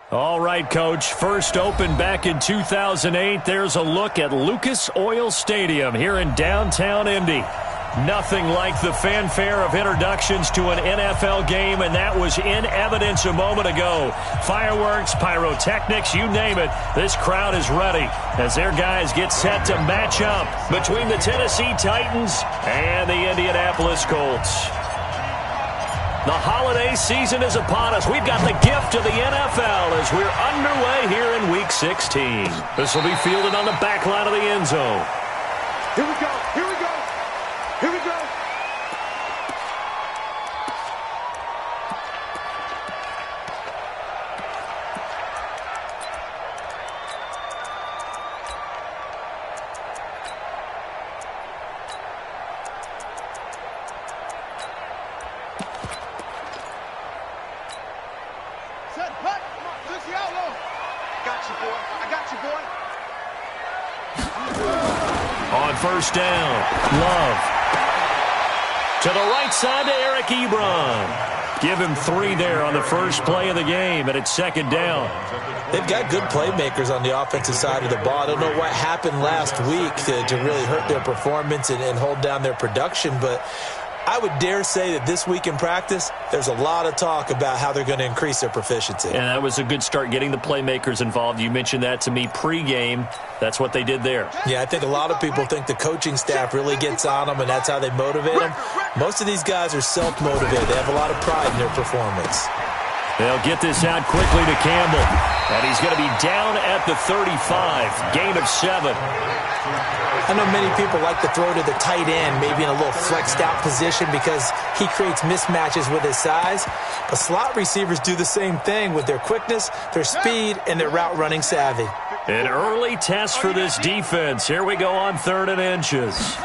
All right, Coach. First opened back in 2008. There's a look at Lucas Oil Stadium here in downtown Indy. Nothing like the fanfare of introductions to an NFL game, and that was in evidence a moment ago. Fireworks, pyrotechnics, you name it. This crowd is ready as their guys get set to match up between the Tennessee Titans and the Indianapolis Colts. The holiday season is upon us. We've got the gift of the NFL as we're underway here in Week 16. This will be fielded on the back line of the end zone. Here we go. Here we go. Here we go. Set, cut. Come on, this is the outlaw. Got you, boy. I got you, boy. On first down, Love. To the right side to Eric Ebron. Give him 3 there on the first play of the game, and it's second down. They've got good playmakers on the offensive side of the ball. I don't know what happened last week to really hurt their performance and hold down their production, but I would dare say that this week in practice, there's a lot of talk about how they're going to increase their proficiency. And that was a good start getting the playmakers involved. You mentioned that to me pregame. That's what they did there. Yeah, I think a lot of people think the coaching staff really gets on them, and that's how they motivate them. Most of these guys are self-motivated. They have a lot of pride in their performance. They'll get this out quickly to Campbell. And he's going to be down at the 35. Gain of 7. I know many people like to throw to the tight end, maybe in a little flexed out position because he creates mismatches with his size. But slot receivers do the same thing with their quickness, their speed, and their route running savvy. An early test for this defense. Here we go on 3rd and inches.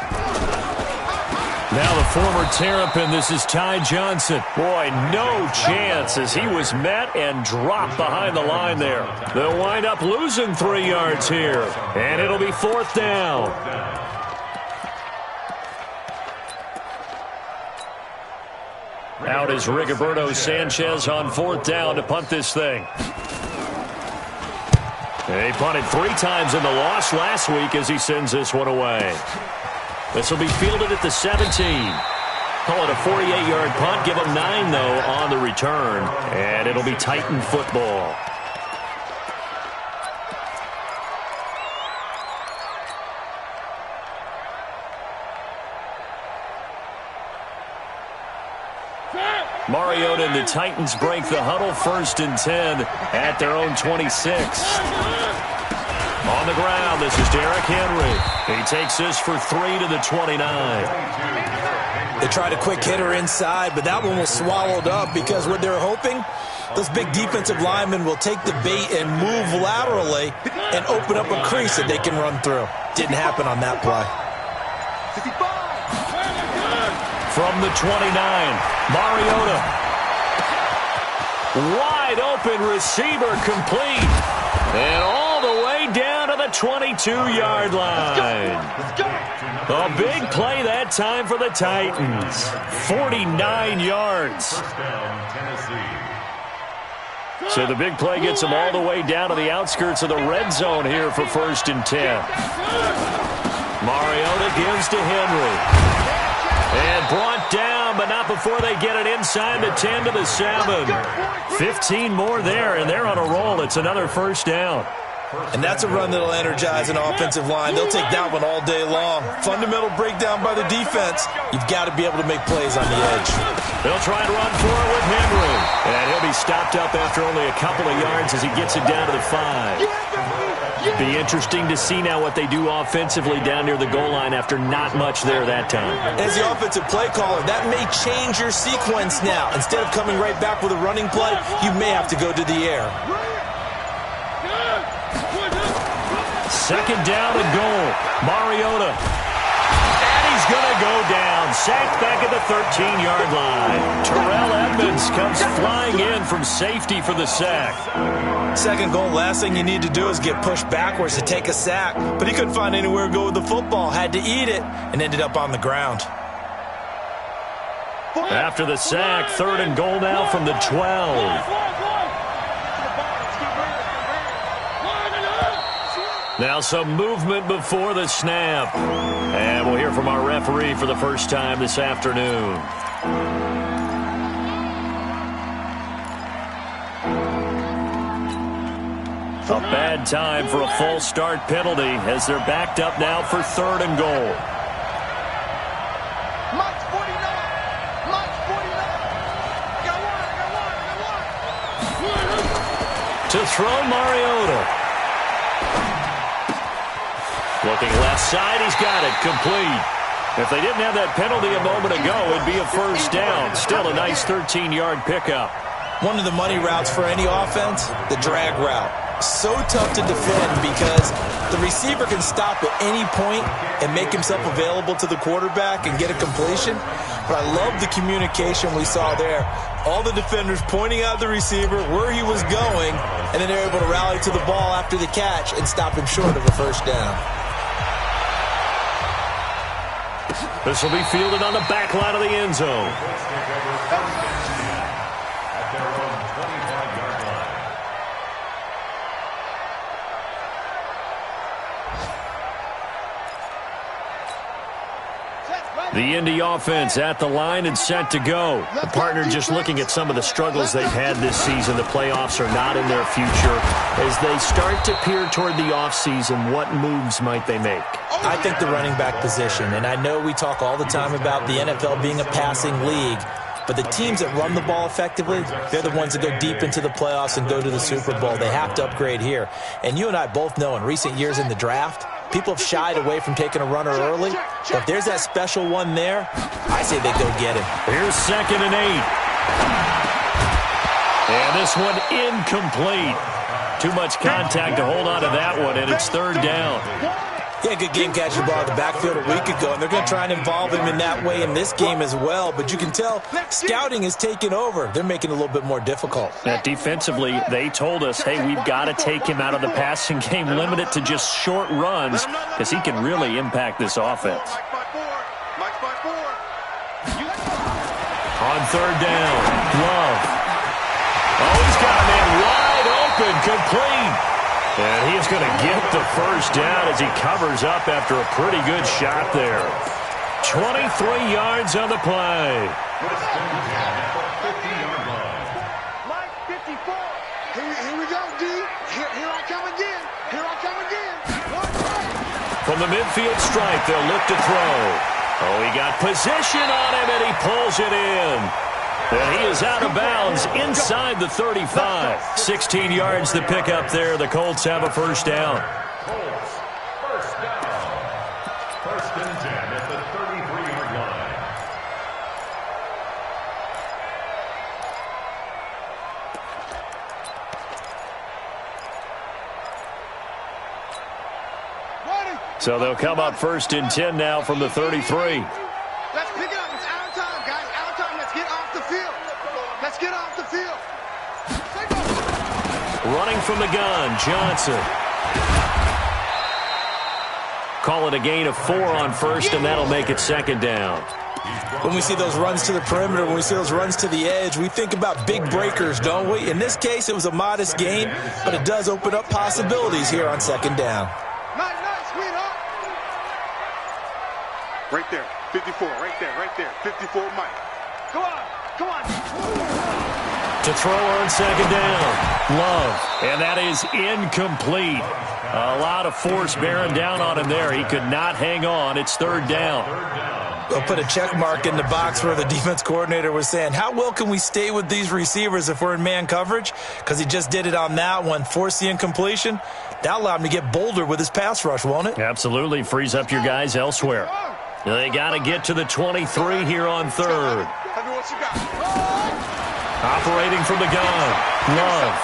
Now the former Terrapin, this is Ty Johnson. Boy, no chance as he was met and dropped behind the line there. They'll wind up losing 3 yards here, and it'll be 4th down. Out is Rigoberto Sanchez on 4th down to punt this thing. He punted 3 times in the loss last week as he sends this one away. This will be fielded at the 17. Call it a 48-yard punt. Give them 9, though, on the return. And it'll be Titan football. Mariota and the Titans break the huddle 1st and 10 at their own 26. On the ground, this is Derrick Henry. He takes this for 3 to the 29. They tried a quick hitter inside, but that one was swallowed up because what they're hoping, those big defensive linemen will take the bait and move laterally and open up a crease that they can run through. Didn't happen on that play. From the 29, Mariota. Wide open receiver complete. And all the way down to the 22-yard line. A big play that time for the Titans. 49 yards. So the big play gets them all the way down to the outskirts of the red zone here for 1st and 10. Mariota gives to Henry. And brought down, but not before they get it inside the 10 to the 7. 15 more there, and they're on a roll. It's another 1st down. And that's a run that'll energize an offensive line. They'll take that one all day long. Fundamental breakdown by the defense. You've got to be able to make plays on the edge. They'll try and run for it with Henry. And he'll be stopped up after only a couple of yards as he gets it down to the 5. Be interesting to see now what they do offensively down near the goal line after not much there that time. As the offensive play caller, that may change your sequence now. Instead of coming right back with a running play, you may have to go to the air. 2nd down and goal. Mariota. And he's going to go down. Sacked back at the 13-yard line. Terrell Edmonds comes flying in from safety for the sack. 2nd goal, last thing you need to do is get pushed backwards to take a sack. But he couldn't find anywhere to go with the football. Had to eat it and ended up on the ground. After the sack, 3rd and goal now from the 12. Now some movement before the snap. And we'll hear from our referee for the first time this afternoon. A bad time for a false start penalty as they're backed up now for 3rd and goal. Mike's 49. Mike's 49. I got one. To throw Mariota. Looking left side, he's got it, complete. If they didn't have that penalty a moment ago, it'd be a first down. Still a nice 13-yard pickup. One of the money routes for any offense, the drag route. So tough to defend because the receiver can stop at any point and make himself available to the quarterback and get a completion. But I love the communication we saw there. All the defenders pointing out the receiver, where he was going, and then they're able to rally to the ball after the catch and stop him short of a first down. This will be fielded on the back line of the end zone. The Indy offense at the line and set to go. The partner just looking at some of the struggles they've had this season. The playoffs are not in their future. As they start to peer toward the offseason, what moves might they make? I think the running back position, and I know we talk all the time about the NFL being a passing league, but the teams that run the ball effectively, they're the ones that go deep into the playoffs and go to the Super Bowl. They have to upgrade here. And you and I both know in recent years in the draft, people have shied away from taking a runner early. But if there's that special one there, I say they go get him. Here's 2nd and 8. And this one incomplete. Too much contact to hold on to that one, and it's 3rd down. Yeah, good game catching the ball in the backfield a week ago, and they're going to try and involve him in that way in this game as well. But you can tell scouting is taking over. They're making it a little bit more difficult. Defensively, they told us, hey, we've got to take him out of the passing game, limit it to just short runs, because he can really impact this offense. On 3rd down, Love. Oh, he's got a man wide open, complete. And he is going to get the first down as he covers up after a pretty good shot there. 23 yards on the play. Mike, 54. Here we go, D. Here I come again. Here I come again. From the midfield stripe, they'll look to throw. Oh, he got position on him, and he pulls it in. And he is out of bounds inside the 35. 16 yards to pick up there. The Colts have a first down. First down. 1st and 10 at the 33-yard line. So they'll come up 1st and 10 now from the 33. Let's pick it up. It's out of time, guys. Out of time. Let's get off the field. Let's get off the field. Running from the gun, Johnson. Call it a gain of 4 on 1st, and that'll make it 2nd down. When we see those runs to the perimeter, when we see those runs to the edge, we think about big breakers, don't we? In this case, it was a modest gain, but it does open up possibilities here on 2nd down. Nice, sweetheart. Right there. 54, right there. 54, Mike. Come on. To throw on 2nd down, Love. And that is incomplete. A lot of force bearing down on him there. He could not hang on. It's 3rd down. They'll put a check mark in the box where the defense coordinator was saying, how well can we stay with these receivers if we're in man coverage? Because he just did it on that one, forced the incompletion. That allowed him to get bolder with his pass rush, won't it? Absolutely. Frees up your guys elsewhere. They got to get to the 23 here on 3rd. Operating from the gun, Love.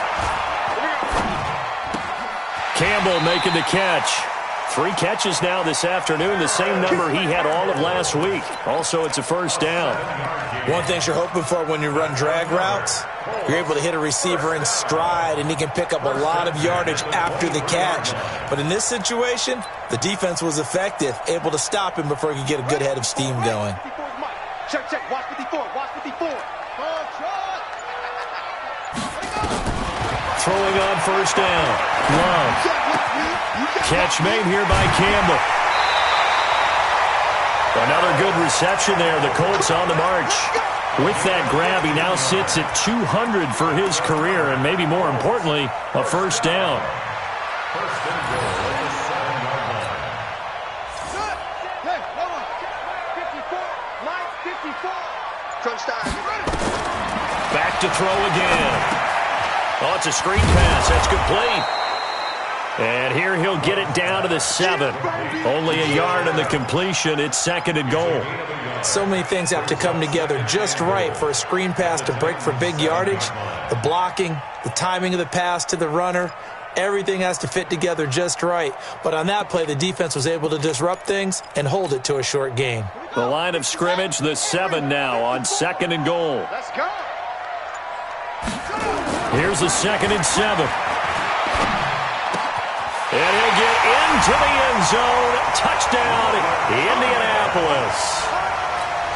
Campbell making the catch. 3 catches now this afternoon, the same number he had all of last week. Also, it's a first down. One thing you're hoping for when you run drag routes, you're able to hit a receiver in stride, and he can pick up a lot of yardage after the catch. But in this situation, the defense was effective, able to stop him before he could get a good head of steam going. Check. Watch 54. Throwing on first down. Love. Catch made here by Campbell. Another good reception there. The Colts on the march. With that grab, he now sits at 200 for his career, and maybe more importantly, a first down. First and goal at the 7-yard line. Hey, hold on. 54. Mike, 54. Crunch time. Back to throw again. Oh, it's a screen pass. That's complete. And here he'll get it down to the 7. Only a yard in the completion. It's 2nd and goal. So many things have to come together just right for a screen pass to break for big yardage. The blocking, the timing of the pass to the runner, everything has to fit together just right. But on that play, the defense was able to disrupt things and hold it to a short gain. The line of scrimmage, the 7 now on 2nd and goal. Let's go. Here's the 2nd and 7. And he'll get into the end zone. Touchdown, Indianapolis.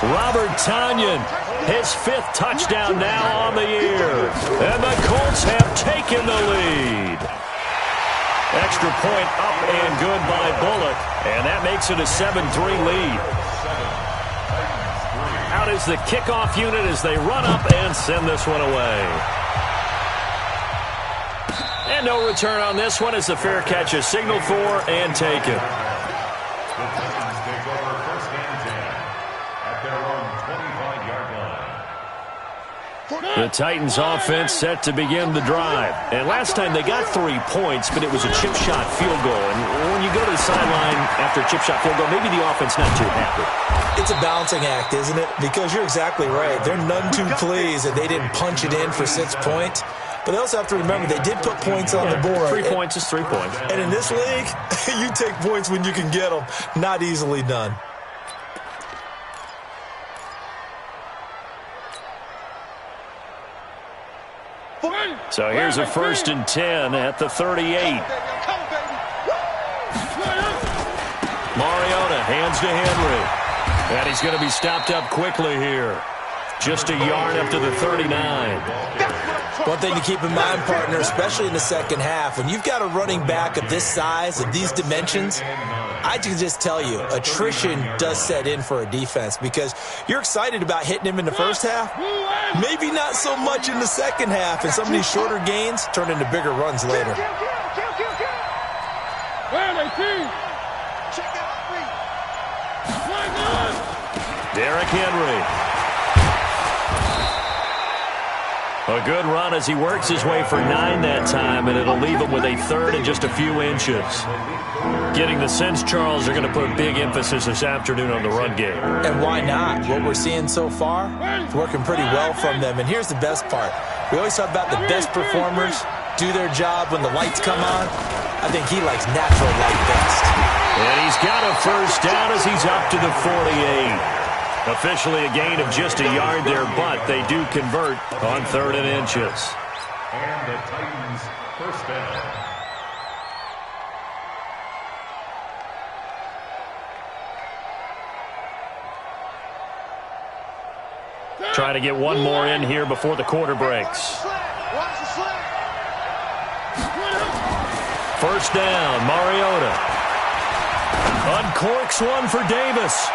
Robert Tonyan, his 5th touchdown now on the year. And the Colts have taken the lead. Extra point up and good by Bullock. And that makes it a 7-3 lead. Out is the kickoff unit as they run up and send this one away. And no return on this one as the fair catch is signaled for and taken. The Titans take over first and 10 at their own 25-yard line. The Titans offense set to begin the drive. And last time they got 3 points, but it was a chip shot field goal. And when you go to the sideline after a chip shot field goal, maybe the offense not too happy. It's a balancing act, isn't it? Because you're exactly right. They're none too pleased that they didn't punch it in for 6 points. But they also have to remember they did put points on the board. 3 points is 3 points. And in this league, you take points when you can get them. Not easily done. So here's a 1st and 10 at the 38. Mariota hands to Henry. And he's going to be stopped up quickly here. Just a yard up to the 39. One thing to keep in mind, partner, especially in the second half, when you've got a running back of this size, of these dimensions, I can just tell you, attrition does set in for a defense because you're excited about hitting him in the first half. Maybe not so much in the second half, and some of these shorter gains turn into bigger runs later. Derrick Henry. A good run as he works his way for 9 that time, and it'll leave him with a 3rd and just a few inches. Getting the sense, Charles, they're going to put a big emphasis this afternoon on the run game. And why not? What we're seeing so far is working pretty well from them. And here's the best part. We always talk about the best performers do their job when the lights come on. I think he likes natural light best. And he's got a first down as he's up to the 48. Officially a gain of just a yard there, but they do convert on 3rd and inches. And the Titans first down. Trying to get one more in here before the quarter breaks. First down, Mariota. Uncorks one for Davis.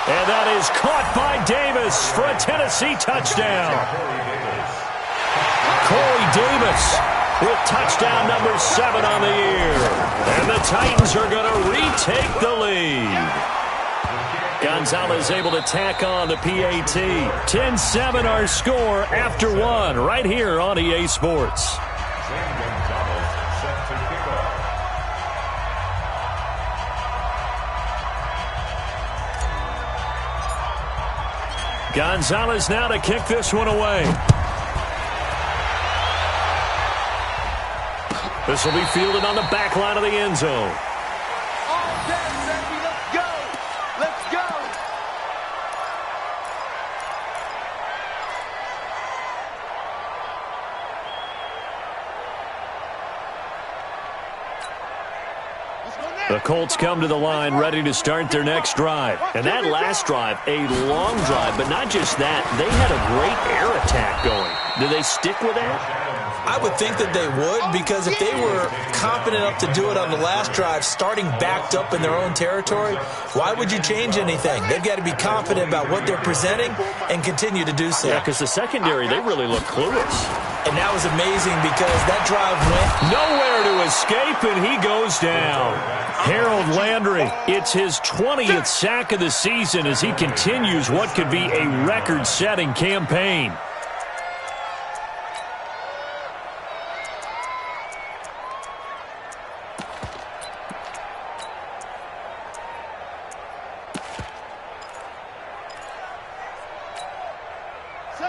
And that is caught by Davis for a Tennessee touchdown. Corey Davis with touchdown number 7 on the year. And the Titans are going to retake the lead. Gonzalez able to tack on the PAT. 10-7 our score after 1 right here on EA Sports. Gonzalez now to kick this one away. This will be fielded on the back line of the end zone. All day, baby. Let's go. Let's go. The The Colts come to the line ready to start their next drive. And that last drive, a long drive, but not just that. They had a great air attack going. Do they stick with that? I would think that they would, because if they were confident enough to do it on the last drive, starting backed up in their own territory, why would you change anything? They've got to be confident about what they're presenting and continue to do so. Yeah, because the secondary, they really look clueless. And that was amazing because that drive went nowhere to escape, and he goes down. Harold Landry, it's his 20th sack of the season as he continues what could be a record-setting campaign.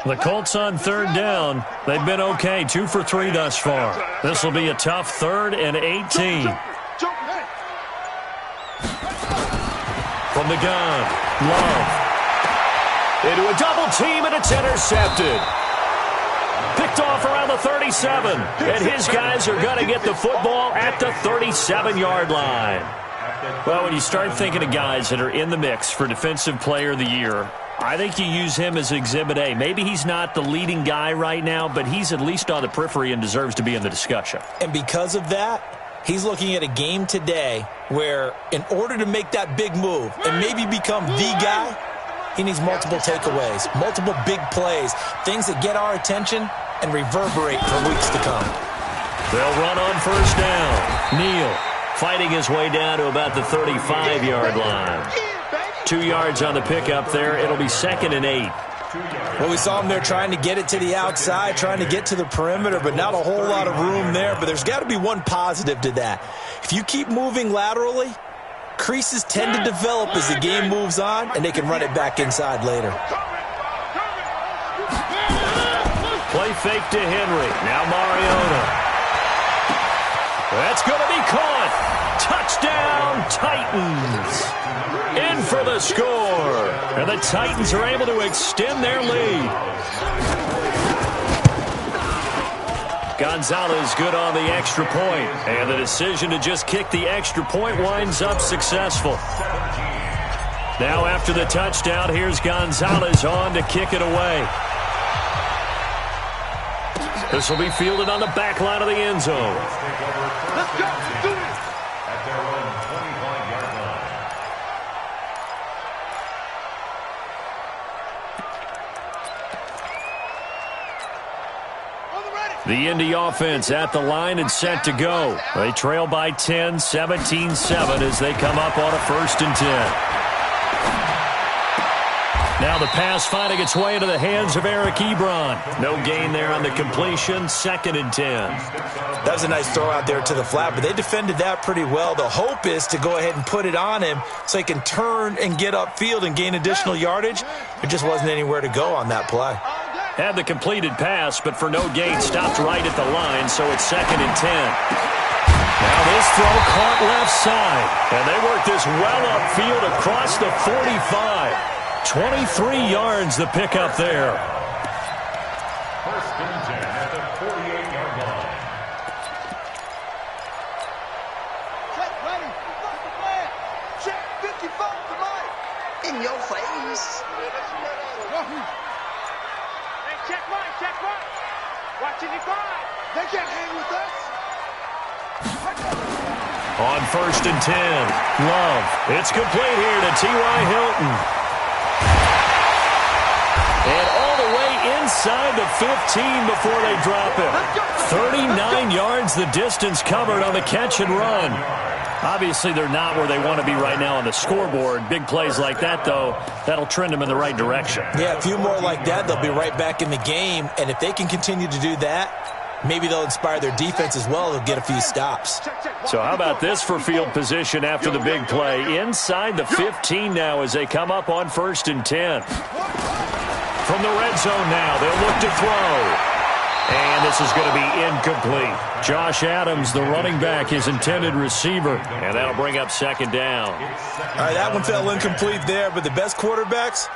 The Colts on third down. They've been okay, 2 for 3 thus far. This will be a tough 3rd and 18. From the gun, Love. Into a double team, and it's intercepted. Picked off around the 37. And his guys are going to get the football at the 37-yard line. Well, when you start thinking of guys that are in the mix for Defensive Player of the Year, I think you use him as Exhibit A. Maybe he's not the leading guy right now, but he's at least on the periphery and deserves to be in the discussion. And because of that, he's looking at a game today where in order to make that big move and maybe become the guy, he needs multiple takeaways, multiple big plays, things that get our attention and reverberate for weeks to come. They'll run on first down. Neal fighting his way down to about the 35-yard line. 2 yards on the pickup there. It'll be 2nd and 8. Well, we saw him there trying to get it to the outside, trying to get to the perimeter, but not a whole lot of room there. But there's got to be one positive to that. If you keep moving laterally, creases tend to develop as the game moves on, and they can run it back inside later. Play fake to Henry. Now Mariota. That's going to be caught. Touchdown, Titans. In for the score. And the Titans are able to extend their lead. Gonzalez good on the extra point. And the decision to just kick the extra point winds up successful. Now after the touchdown, here's Gonzalez on to kick it away. This will be fielded on the back line of the end zone. Let's go. Do it. At their own 25-yard line. The Indy offense at the line and set to go. They trail by 10, 17-7 as they come up on a 1st and 10. Now the pass finding its way into the hands of Eric Ebron. No gain there on the completion, 2nd and 10. That was a nice throw out there to the flat, but they defended that pretty well. The hope is to go ahead and put it on him so he can turn and get upfield and gain additional yardage. There just wasn't anywhere to go on that play. Had the completed pass, but for no gain, stopped right at the line, so it's 2nd and 10. Now this throw caught left side, and they work this well upfield across the 45. 23 yards the pickup there. 1st and 10 at the 48-yard line. Check, ready. Check, 54 to Mike. In your face. Hey, check right. Watching it fly. They can't hang with us. On 1st and 10, Love. It's complete here to T.Y. Hilton. And all the way inside the 15 before they drop him. 39 yards the distance covered on the catch and run. Obviously, they're not where they want to be right now on the scoreboard. Big plays like that, though, that'll trend them in the right direction. Yeah, a few more like that, they'll be right back in the game. And if they can continue to do that, maybe they'll inspire their defense as well. They'll get a few stops. So how about this for field position after the big play? Inside the 15 now as they come up on 1st and 10. From the red zone now, they'll look to throw. And this is going to be incomplete. Josh Adams, the running back, his intended receiver. And that'll bring up 2nd down. All right, that one fell incomplete there, but the best quarterbacks,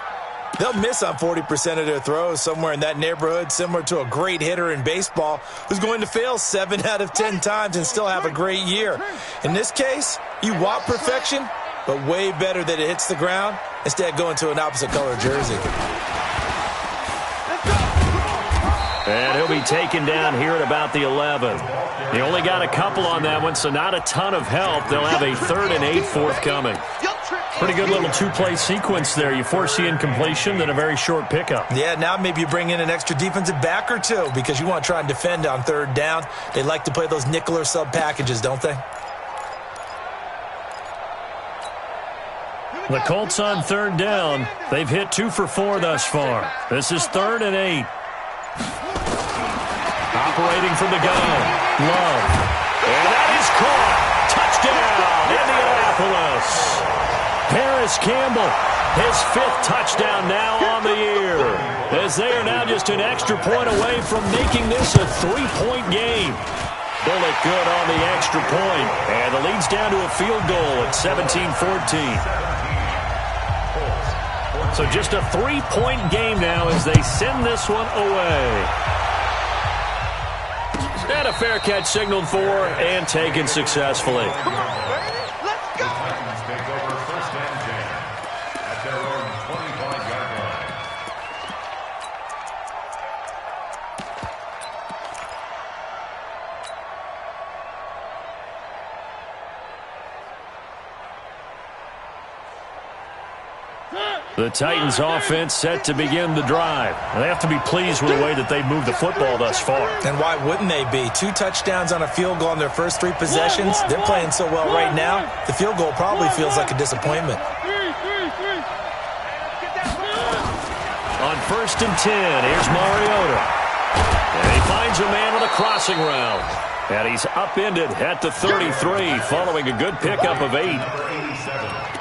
They'll miss on 40% of their throws, somewhere in that neighborhood, similar to a great hitter in baseball who's going to fail 7 out of 10 times and still have a great year. In this case, you want perfection, but way better that it hits the ground instead going to an opposite color jersey. And he'll be taken down here at about the 11. He only got a couple on that one, so not a ton of help. They'll have a 3rd and 8 forthcoming. Pretty good little two-play sequence there. You force the incompletion, then a very short pickup. Yeah, now maybe you bring in an extra defensive back or two because you want to try and defend on 3rd down. They like to play those nickel or sub packages, don't they? The Colts on 3rd down. They've hit 2 for 4 thus far. This is 3rd and 8. Operating from the gun. Love. And that is caught. Touchdown, Indianapolis. Paris Campbell, his 5th touchdown now on the year, as they are now just an extra point away from making this a 3-point game. Bullet good on the extra point, and the lead's down to a field goal at 17-14. So just a 3-point game now as they send this one away. And a fair catch signaled for and taken successfully. The Titans offense set to begin the drive. They have to be pleased with the way that they've moved the football thus far. And why wouldn't they be? 2 touchdowns on a field goal in their first 3 possessions. They're playing so well right now, the field goal probably feels like a disappointment. On 1st and 10, here's Mariota. And he finds a man with a crossing route. And he's upended at the 33 following a good pickup of 8.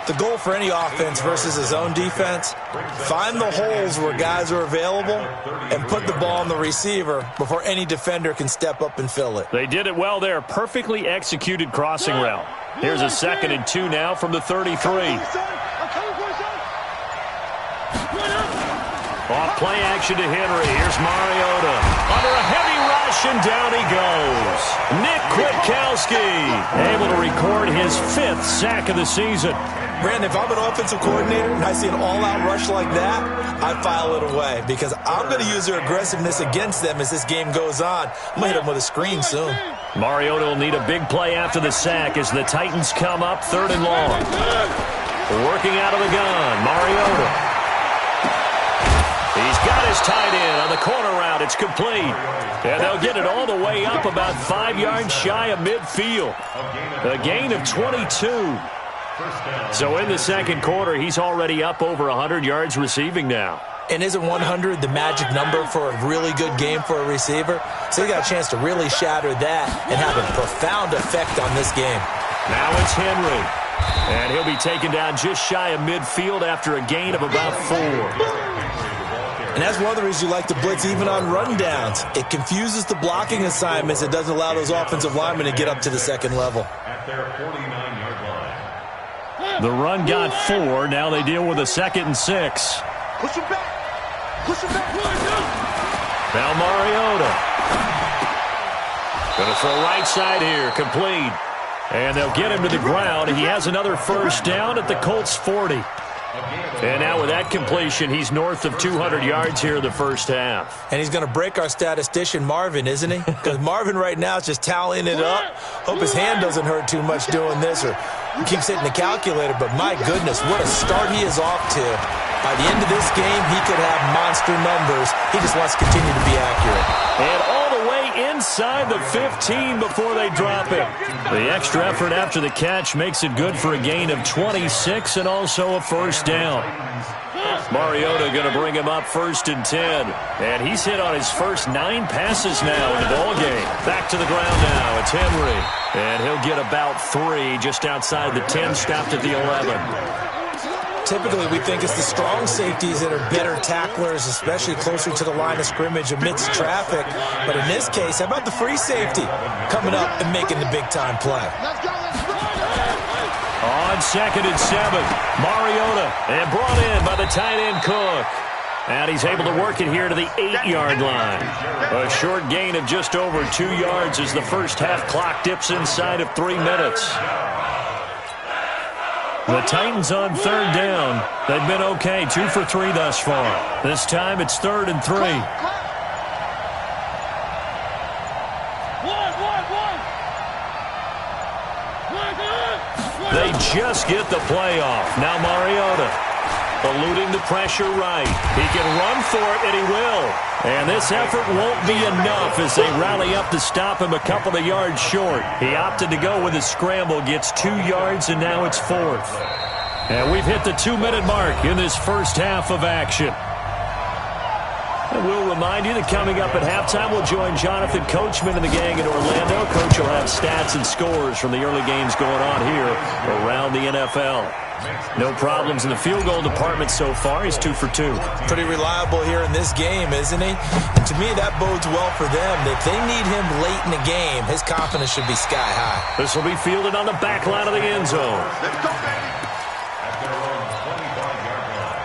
The goal for any offense versus his own defense, find the holes where guys are available and put the ball on the receiver before any defender can step up and fill it. They did it well there. Perfectly executed crossing route. Here's a 2nd and 2 now from the 33. Off play action to Henry. Here's Mariota. Under a heavy rush, and down he goes. Nick Kwiatkowski able to record his 5th sack of the season. Brandon, if I'm an offensive coordinator and I see an all-out rush like that, I file it away because I'm going to use their aggressiveness against them as this game goes on. I'm going to hit them with a screen soon. Mariota will need a big play after the sack as the Titans come up 3rd and long. Working out of the gun, Mariota. He's got his tight end on the corner route. It's complete. And they'll get it all the way up about 5 yards shy of midfield. A gain of 22. So in the 2nd quarter, he's already up over 100 yards receiving now. And isn't 100 the magic number for a really good game for a receiver? So he got a chance to really shatter that and have a profound effect on this game. Now it's Henry. And he'll be taken down just shy of midfield after a gain of about 4. And that's one of the reasons you like to blitz even on rundowns. It confuses the blocking assignments. It doesn't allow those offensive linemen to get up to the 2nd level. At their 49-yard line. The run got 4. Now they deal with a 2nd and 6. Push him back. Push him back. Now Mariota. Going to throw right side here. Complete. And they'll get him to the ground. He has another 1st down at the Colts 40. And now with that completion, he's north of 200 yards here in the 1st half. And he's going to break our statistician, Marvin, isn't he? Because Marvin right now is just tallying it up. Hope his hand doesn't hurt too much doing this, or he keeps hitting the calculator. But my goodness, what a start he is off to. By the end of this game, he could have monster numbers. He just wants to continue to be accurate. And all the way inside the 15 before they drop him. The extra effort after the catch makes it good for a gain of 26 and also a 1st down. Mariota going to bring him up 1st and 10. And he's hit on his first 9 passes now in the ball game. Back to the ground now. It's Henry. And he'll get about 3 just outside the 10, stopped at the 11. Typically, we think it's the strong safeties that are better tacklers, especially closer to the line of scrimmage amidst traffic. But in this case, how about the free safety coming up and making the big-time play? On 2nd and 7. Mariota, and brought in by the tight end Cook. And he's able to work it here to the 8-yard line. A short gain of just over 2 yards as the first half clock dips inside of 3 minutes. The Titans on 3rd down. They've been okay, 2 for 3 thus far. This time it's 3rd and 3. They just get the play off. Now Mariota eluding the pressure right. He can run for it, and he will. And this effort won't be enough as they rally up to stop him a couple of yards short. He opted to go with a scramble, gets 2 yards, and now it's 4th. And we've hit the 2-minute mark in this first half of action. And we'll remind you that coming up at halftime, we'll join Jonathan Coachman and the gang in Orlando. Coach will have stats and scores from the early games going on here around the NFL. No problems in the field goal department so far. He's 2 for 2. Pretty reliable here in this game, isn't he? And to me, that bodes well for them. If they need him late in the game, his confidence should be sky high. This will be fielded on the back line of the end zone. Let's go, baby. At their own 25-yard line.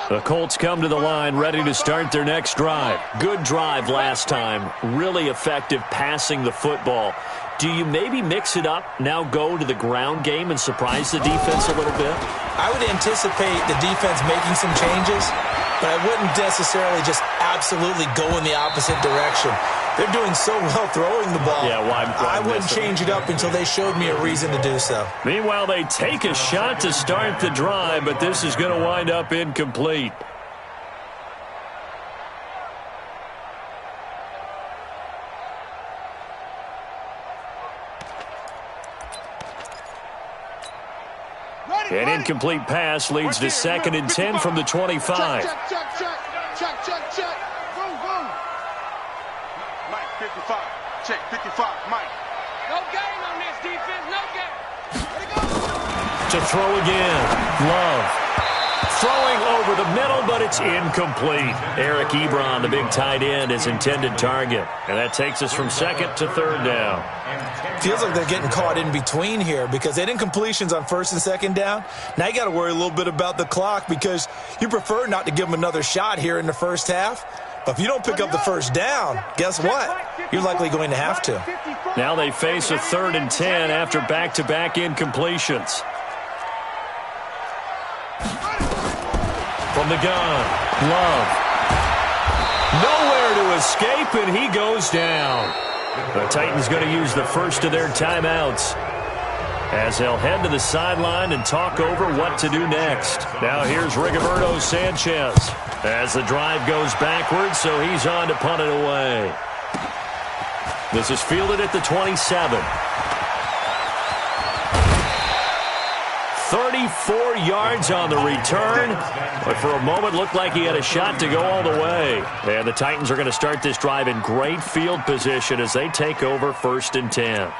The Colts come to the line ready to start their next drive. Good drive last time. Really effective passing the football. Do you maybe mix it up, now go to the ground game and surprise the defense a little bit? I would anticipate the defense making some changes, but I wouldn't necessarily just absolutely go in the opposite direction. They're doing so well throwing the ball. Yeah, why I wouldn't change it up until they showed me a reason to do so. Meanwhile, they take a shot to start the drive, but this is going to wind up incomplete. An incomplete pass leads to 2nd and 10 from the 25. Check. Boom. Mike, 55. Check, 55. Mike. No game on this defense. No game. Let it go. To throw again. Love. Throwing over the middle, but it's incomplete. Eric Ebron, the big tight end, is intended target. And that takes us from 2nd to 3rd down. Feels like they're getting caught in between here because they didn't completions on 1st and 2nd down. Now you got to worry a little bit about the clock because you prefer not to give them another shot here in the first half. But if you don't pick up the first down, guess what? You're likely going to have to. Now they face a 3rd and 10 after back-to-back incompletions. From the gun, Love. Nowhere to escape, and he goes down. The Titans going to use the first of their timeouts as they'll head to the sideline and talk over what to do next. Now here's Rigoberto Sanchez as the drive goes backwards, so he's on to punt it away. This is fielded at the 27. 34 yards on the return, but for a moment looked like he had a shot to go all the way. And the Titans are going to start this drive in great field position as they take over 1st and 10.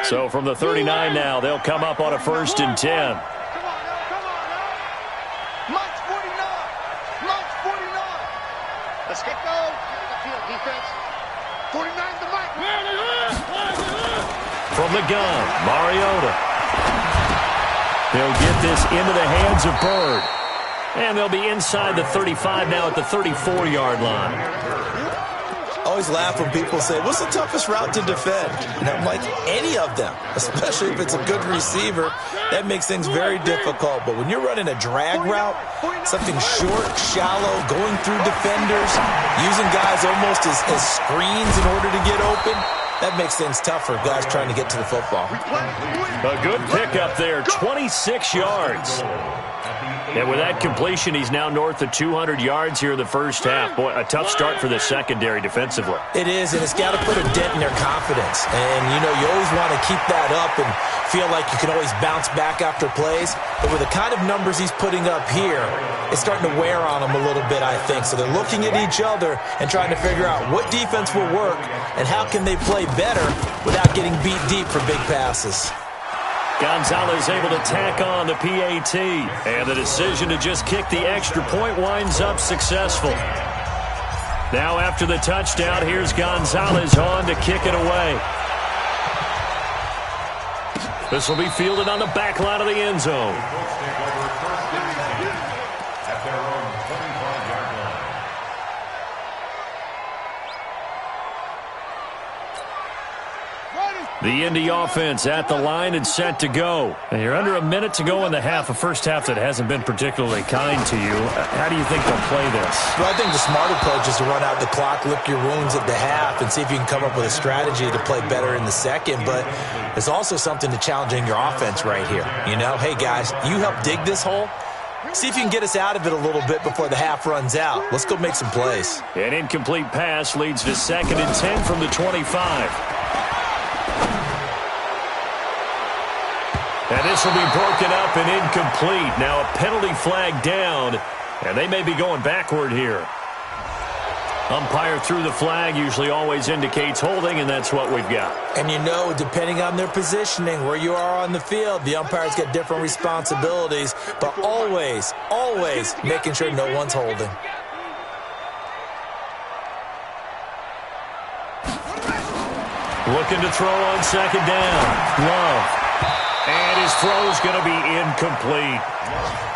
So from the 39 now, they'll come up on a 1st and 10. Come on now. Mike's 49. Let's get go. The field defense. 49's the Mike. From the gun, Mariota. They'll get this into the hands of Bird. And they'll be inside the 35 now at the 34-yard line. I always laugh when people say, what's the toughest route to defend? And I'm like, any of them, especially if it's a good receiver. That makes things very difficult. But when you're running a drag route, something short, shallow, going through defenders, using guys almost as screens in order to get open, that makes things tough for guys trying to get to the football. A good pickup there, 26 yards. At the And with that completion, he's now north of 200 yards here in the first half. Boy, a tough start for the secondary defensively. It is, and it's got to put a dent in their confidence. And, you always want to keep that up and feel like you can always bounce back after plays. But with the kind of numbers he's putting up here, it's starting to wear on them a little bit, I think. So they're looking at each other and trying to figure out what defense will work and how can they play better without getting beat deep for big passes. Gonzalez able to tack on the PAT, and the decision to just kick the extra point winds up successful. Now after the touchdown, here's Gonzalez on to kick it away. This will be fielded on the back line of the end zone. The Indy offense at the line and set to go. And you're under a minute to go in the half, a first half that hasn't been particularly kind to you. How do you think they'll play this? Well, I think the smart approach is to run out the clock, lick your wounds at the half, and see if you can come up with a strategy to play better in the second. But there's also something to challenging your offense right here. Hey, guys, you help dig this hole. See if you can get us out of it a little bit before the half runs out. Let's go make some plays. An incomplete pass leads to 2nd and 10 from the 25. And this will be broken up and incomplete. Now a penalty flag down, and they may be going backward here. Umpire threw the flag, usually always indicates holding, and that's what we've got. And depending on their positioning, where you are on the field, the umpire's got different responsibilities, but always, always making sure no one's holding. Looking to throw on 2nd down. Love. And his throw is going to be incomplete.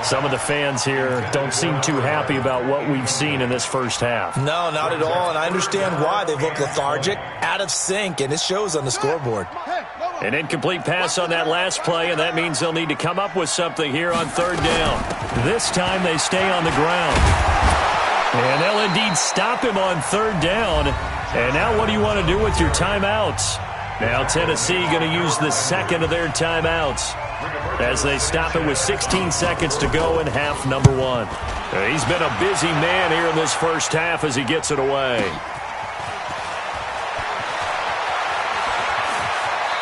Some of the fans here don't seem too happy about what we've seen in this first half. No, not at all, and I understand why. They've looked lethargic, out of sync, and it shows on the scoreboard. An incomplete pass on that last play, and that means they'll need to come up with something here on 3rd down. This time they stay on the ground. And they'll indeed stop him on 3rd down. And now what do you want to do with your timeouts? Now Tennessee going to use the 2nd of their timeouts as they stop it with 16 seconds to go in half number 1. He's been a busy man here in this first half as he gets it away.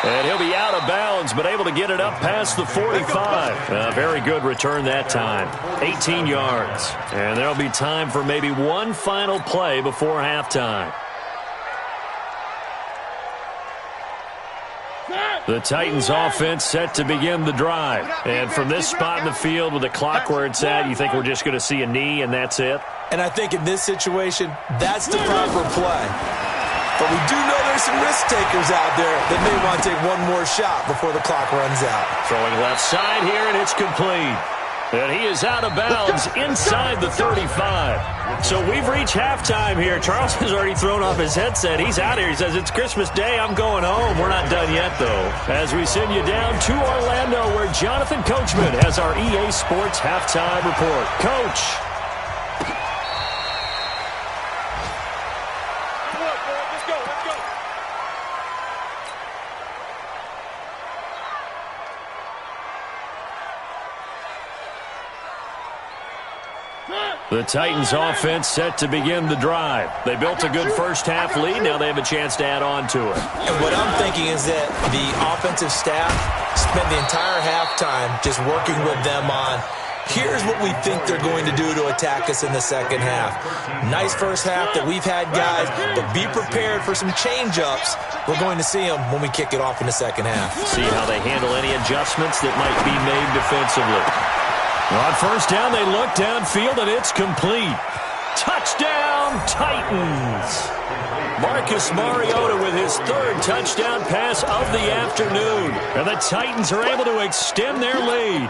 And he'll be out of bounds, but able to get it up past the 45. A very good return that time. 18 yards. And there'll be time for maybe one final play before halftime. The Titans offense set to begin the drive. And from this spot in the field with the clock where it's at, you think we're just going to see a knee and that's it? And I think in this situation, that's the proper play. But we do know there's some risk takers out there that may want to take one more shot before the clock runs out. Throwing left side here, and it's complete. And he is out of bounds inside the 35. So we've reached halftime here. Charles has already thrown off his headset. He's out here. He says, it's Christmas Day. I'm going home. We're not done yet, though. As we send you down to Orlando, where Jonathan Coachman has our EA Sports halftime report. Coach. The Titans offense set to begin the drive. They built a good first half lead. Now they have a chance to add on to it. And what I'm thinking is that the offensive staff spent the entire halftime just working with them on, here's what we think they're going to do to attack us in the second half. Nice first half that we've had, guys, but be prepared for some change-ups. We're going to see them when we kick it off in the second half. See how they handle any adjustments that might be made defensively. On first down, they look downfield, and it's complete. Touchdown, Titans! Marcus Mariota with his 3rd touchdown pass of the afternoon. And the Titans are able to extend their lead.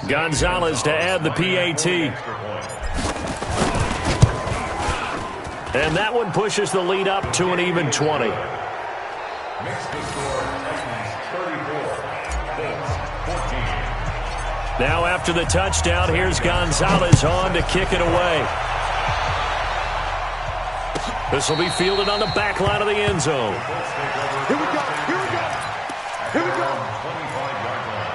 Gonzalez to add the PAT. And that one pushes the lead up to an even 20. Makes the score Titans 34, Colts 14. Now after the touchdown, here's Gonzalez on to kick it away. This will be fielded on the back line of the end zone. Here we go. Here we go. Here we go. 25-yard line.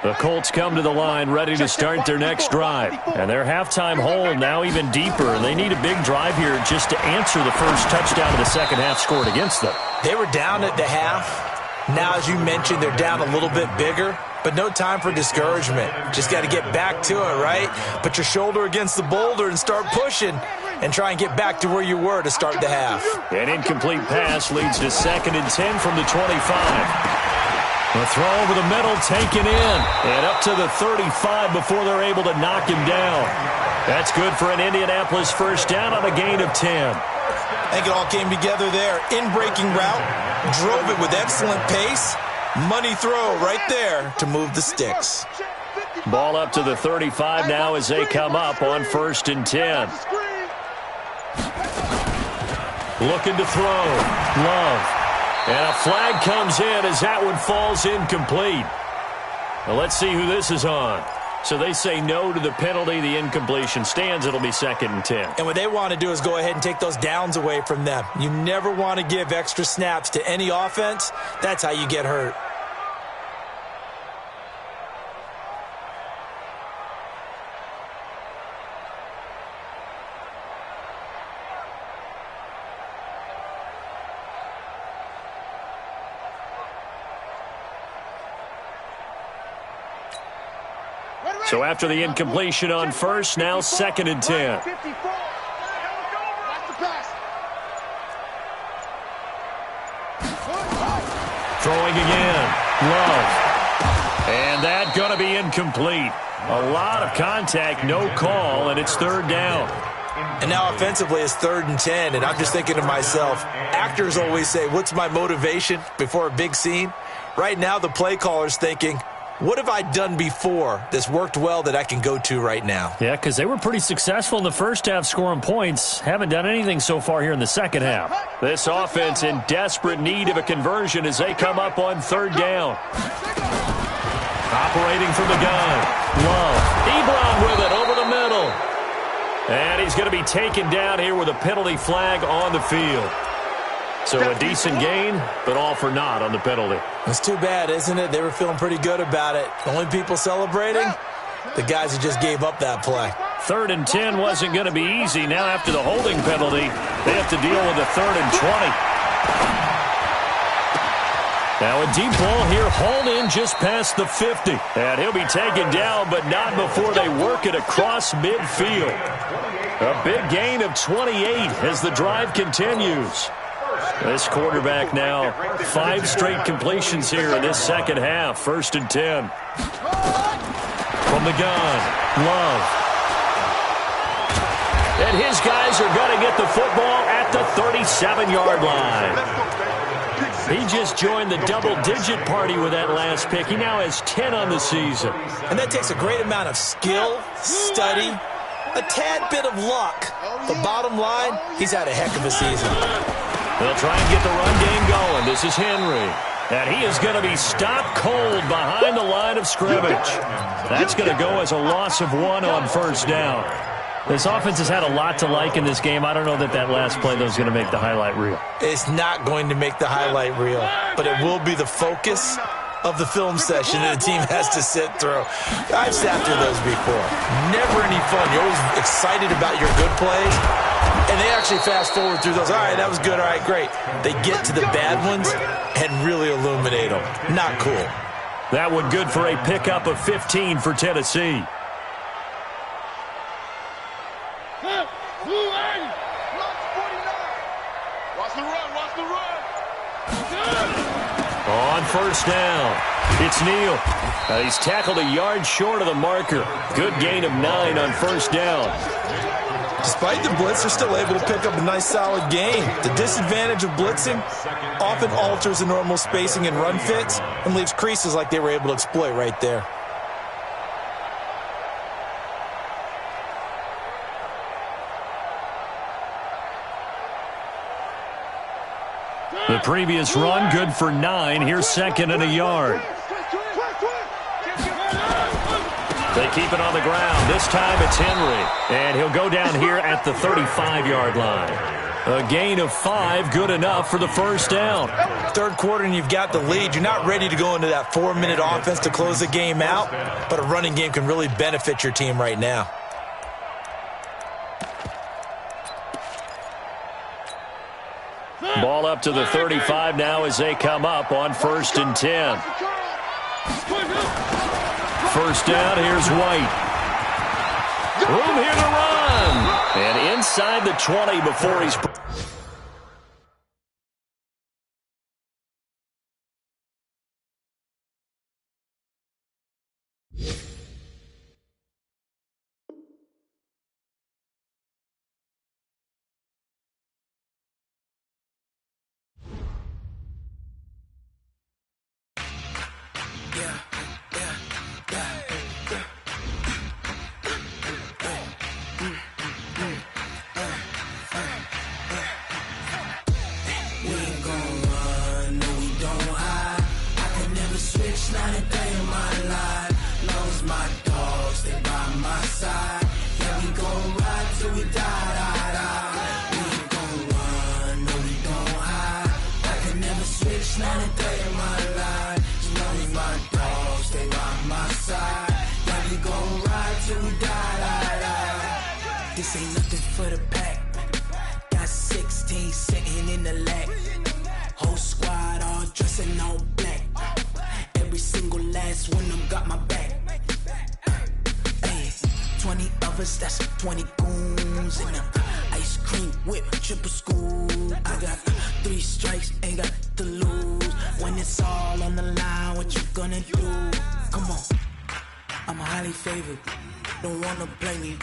The Colts come to the line ready to start their next drive. And their halftime hole now even deeper. They need a big drive here just to answer the first touchdown of the second half scored against them. They were down at the half. Now, as you mentioned, they're down a little bit bigger. But no time for discouragement. Just got to get back to it, right? Put your shoulder against the boulder and start pushing. And try and get back to where you were to start the half. An incomplete pass leads to 2nd and 10 from the 25. The throw over the middle, taken in, and up to the 35 before they're able to knock him down. That's good for an Indianapolis first down on a gain of 10. I think it all came together there. In-breaking route, drove it with excellent pace. Money throw right there to move the sticks. Ball up to the 35 now as they come up on 1st and 10. Looking to throw. Love. And a flag comes in as that one falls incomplete. Well, let's see who this is on. So they say no to the penalty. The incompletion stands. It'll be 2nd and 10. And what they want to do is go ahead and take those downs away from them. You never want to give extra snaps to any offense. That's how you get hurt. So after the incompletion on first, now 2nd and 10. Throwing again. Love. And that going to be incomplete. A lot of contact, no call, and it's 3rd down. And now offensively it's 3rd and 10, and I'm just thinking to myself, actors always say, what's my motivation before a big scene? Right now the play caller's thinking, what have I done before that's worked well that I can go to right now? Yeah, because they were pretty successful in the first half scoring points. Haven't done anything so far here in the second half. This offense in desperate need of a conversion as they come up on 3rd down. Operating from the gun. Love. Ebron with it over the middle. And he's going to be taken down here with a penalty flag on the field. So a decent gain, but all for naught on the penalty. It's too bad, isn't it? They were feeling pretty good about it. The only people celebrating, the guys who just gave up that play. 3rd and 10 wasn't going to be easy. Now after the holding penalty, they have to deal with a 3rd and 20. Now a deep ball here, hauled in just past the 50. And he'll be taken down, but not before they work it across midfield. A big gain of 28 as the drive continues. This quarterback now, 5 straight completions here in this second half. 1st and 10. From the gun, Love. And his guys are going to get the football at the 37-yard line. He just joined the double-digit party with that last pick. He now has 10 on the season. And that takes a great amount of skill, study, a tad bit of luck. The bottom line, he's had a heck of a season. They'll try and get the run game going. This is Henry. And he is going to be stopped cold behind the line of scrimmage. That's going to go as a loss of 1 on 1st down. This offense has had a lot to like in this game. I don't know that last play, though, is going to make the highlight reel. It's not going to make the highlight reel, but it will be the focus of the film session that the team has to sit through. I've sat through those before. Never any fun. You're always excited about your good plays, and they actually fast forward through those. All right, that was good. All right, great. They get to the bad ones and really illuminate them. Not cool. That one good for a pickup of 15 for Tennessee. On 1st down, it's Neal. He's tackled a yard short of the marker. Good gain of 9 on 1st down. Despite the blitz, they're still able to pick up a nice solid gain. The disadvantage of blitzing often alters the normal spacing and run fits and leaves creases like they were able to exploit right there. The previous run, good for 9. Here's second and a yard. They keep it on the ground. This time it's Henry. And he'll go down here at the 35-yard line. A gain of 5, good enough for the first down. Third quarter and you've got the lead. You're not ready to go into that 4-minute offense to close the game out, but a running game can really benefit your team right now. Ball up to the 35 now as they come up on 1st and 10. First down, here's White. Room here to run. And inside the 20 before he's... This ain't nothing for the pack. Got 16 sitting in the lag. Whole squad all dressing all black. Every single last one of them got my back. Hey, 20 of us, that's 20 goons in the ice cream whip, triple scoop. I got 3 strikes, ain't got to lose. When it's all on the line, what you gonna do? Come on, I'm highly favored. Don't wanna blame me.